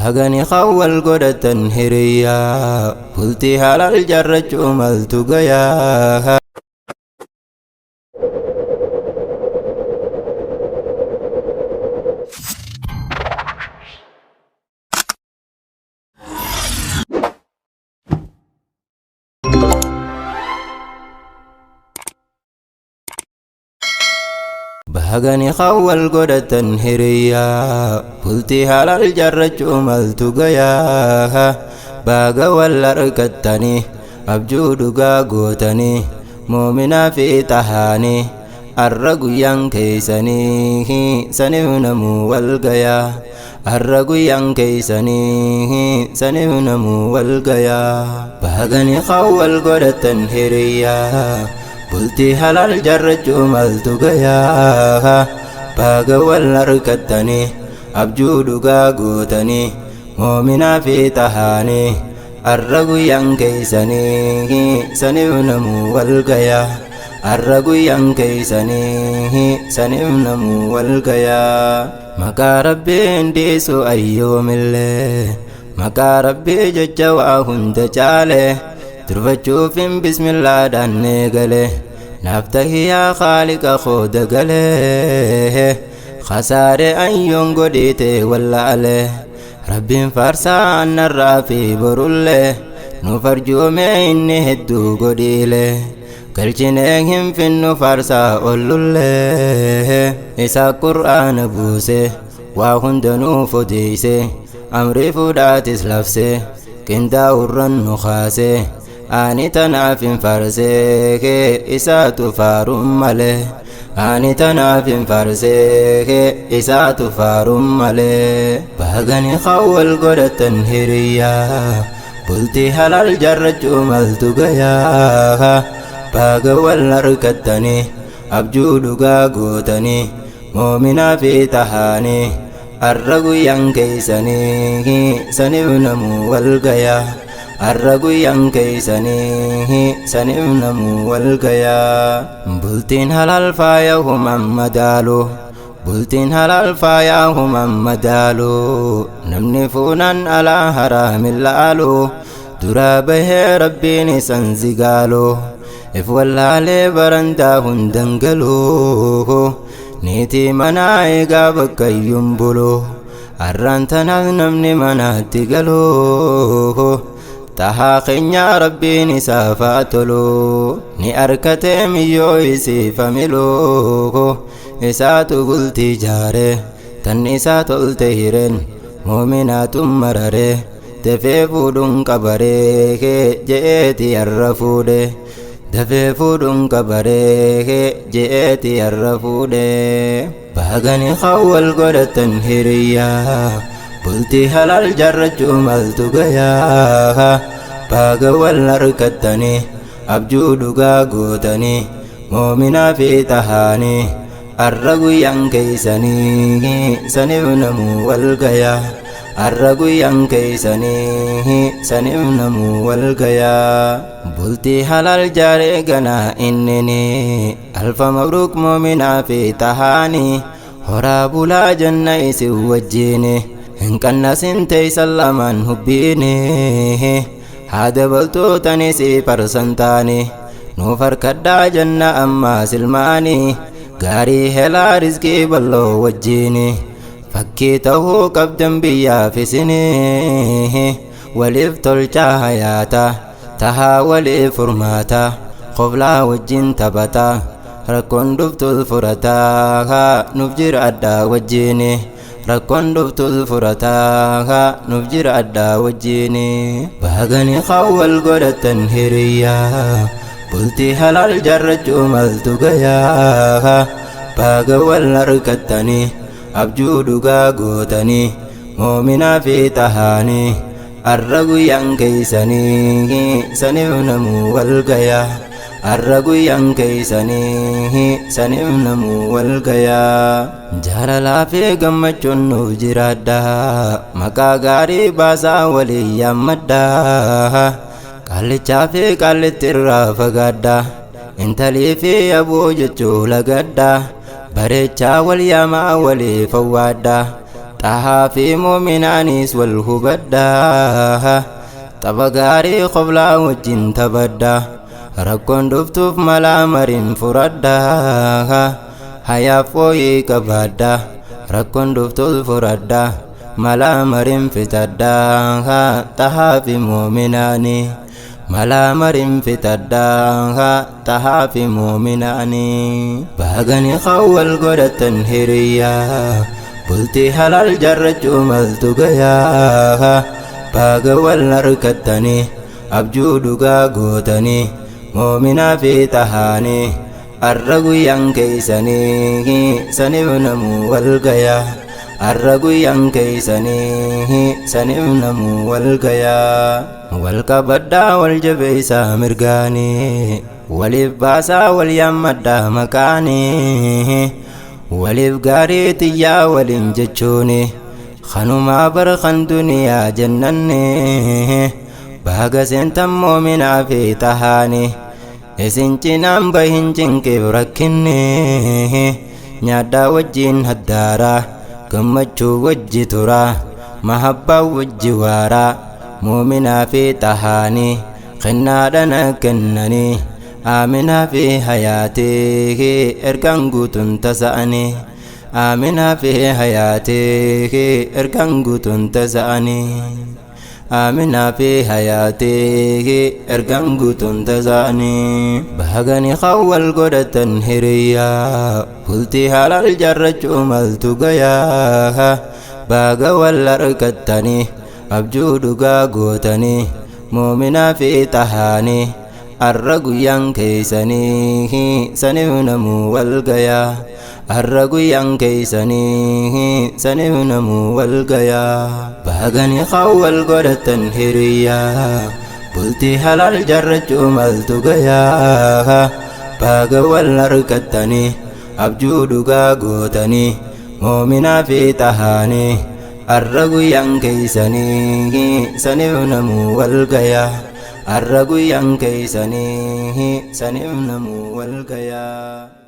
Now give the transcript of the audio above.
bahagani khawwal godhatan hiriyaa bultii halal jarrachuu maltu gayaa. bahagani khawwal godhatan hiriyaa bultii halal jarrachuu maltu gayaa. baga wal argattanii abjuu dhugaa gootanii muuminaa fi tahaanii arra guyyaan keeysanii saniif namuu wal gayaa. arra guyyaan keeysanii saniif namuu wal gayaa. bahagani khawwal godhatan hiriyaa bultii halal jarrachuu maltu gayaa. baga wal argattanii abjuu dhugaa gootanii muuminaa fi tahaanii arra guyyaan keeysanii saniif namuu wal gayaa. arra guyyaan keeysanii saniif namuu wal gayaa. maqaa rabbiin dhiisu ayyoomillee maqaa rabbii jecha waa hunda caale turfachuufin bismillaadhaan eegale naaf tahi yaa khaaliqa koo dagale khasaare ayyoon godhite wallaale rabbiin faarsaa narraa fi borullee nuuf arjoome inni hedduu godhiile galchinee hin finnu faarsaa ollullee isaa qur'aana buuse waa hunda nuuf odeeyse amrii fuudhaatis labse qindaa'urran nu kaase ani tanaaf hin faarsee isaatu faaruun malee. ani tanaaf hin faarsee isaatu faaruun malee. bahagani khawwal godhatan hiriyaa bultii halal jarrachuu maltu gayaa. baga wal argattanii abjuu dhugaa gootanii muuminaa fi tahaanii arra guyyaan keeysanii saniif namuu wal gayaa. arra guyyaan keeysanii saniif namuu wal gayaa. bultiin halal faayahu mammadaalu bultiin halal faayahu mammadaalu namni fuunan alaa haraamin laalu duraa bahee rabbiin isan zigaalu if wallaalee barandaa hundan galuu niitii manaa eegaa bakkayyuun bulu arraan tanaaf namni manaatti galuu tahaa keenyaa rabbiin isaafaa tolu ni arkatee miyyoo isiifamiluu isaatu bultii jaare tan isaa tolte hireen muuminaatun marare dafee fuudhuun qabaree je'eeti har'a fuudhe dafee fuudhuun qabaree je'eeti har'a fuudhe. bahagani khawwal godhatan hiriyaa bultii halal jarrachuu maltu gayaa. baga wal argattanii abjuu dhugaa gootanii muuminaa fi tahaanii arra guyyaan keeysanii saniif namuu wal gayaa. arra guyyaan keeysanii saniif namuu wal gayaa. bultii halal jaaree ganaa innini alfa mabruuk muuminaa fi tahaanii horaa bulaa janna isin wajjiini hin qannasin teeysan lamaan hubbiini haa dabaltuutanis parsantaani nuuf harkadhaa janna ammaa silmaani gaarii helaa rizqii balloo wajjiini fakkii tahuu qabdan biyyaaf isini waliif tolchaa hayaata tahaa waliif furmaata qoblaa wajjin taphata rakkoon dhuftus furataa nuuf jira addaa wajjiini rakkoon dhuftus furataa nuuf jira addaa wajjiini. bahagani khawwal godhatan hiriyaa bultii halal jarrachuu maltu gayaa. baga wal argattanii abjuu dhugaa gootanii muuminaa fi tahaanii arra guyyaan keeysanii saniif namuu wal gayaa. arra guyyaan keeysanii saniif namuu wal gayaa. jaalalaa fi gammachuun nuuf jiraadhaa maqaa gaarii baasaa walii yaammadhaa qaallichaa fi qaallitti irraa fagaadhaa intalii fi aboo jechuu lagadhaa bareechaa wal yaamaa walii fawwaadhaa xahaa fi muuminaanis wal hubadhaa tapha gaarii qoblaa wajjin taphadhaa rakkoon dhuftuuf malaa mariin furadhaa hayaaf fooyyee qabaadhaa rakkoon dhuftuuf furadhaa malaa mariin fitadhaa xahaa fi muuminaanii malaa mariin fitadhaa xahaa fi muuminaanii baaganii qawwal godhatan hiriyyaa bultii halal jarrachuu maltu gayaa baaga wal harkattanii abjuu dhugaa gootanii muuminaa fi tahaanii arra guyyaan keeysanii saniif namuu wal gayaa arra guyyaan keeysanii saniif namuu wal gayaa wal qabadhaa wal jabeeysaa mirgaanii waliif baasaa wal yaammadhaa maqaanii waliif gaarii xiyyaa waliin jechuuni kanumaa barkan duniyaa jannanni baaga seentan muuminaa fi tahaani isin cinaan bahin cinqiif rakkinni nyaadhaa wajjiin haddaaraa gammachuu wajji turaa mahabbaa wajji waaraa muuminaa fi tahaani kennaadhana kennanii آمنا في حياته إركان قوتن تسأني آمنا في حياته إركان قوتن تسأني آمنا في حياته إركان قوتن تسأني بهغني خوال قدة هريا قلتي حلال جرج ملت قيا باغا والاركتني أبجود قوتني مؤمنا في تهاني arra guyyaan keeysanii saniif namuu wal gayaa arra guyyaan keeysanii saniif namuu wal gayaa baaganii qawwal godhatan hiriyyaa bultii halal jarrachuu maltu gayaa baaga wal harkattanii abjuu dhugaa gootanii muuminaa fi tahaanii arra guyyaan keeysanii saniif namuu wal gayaa arra guyyaan keeysanii saniif namuu wal gayaa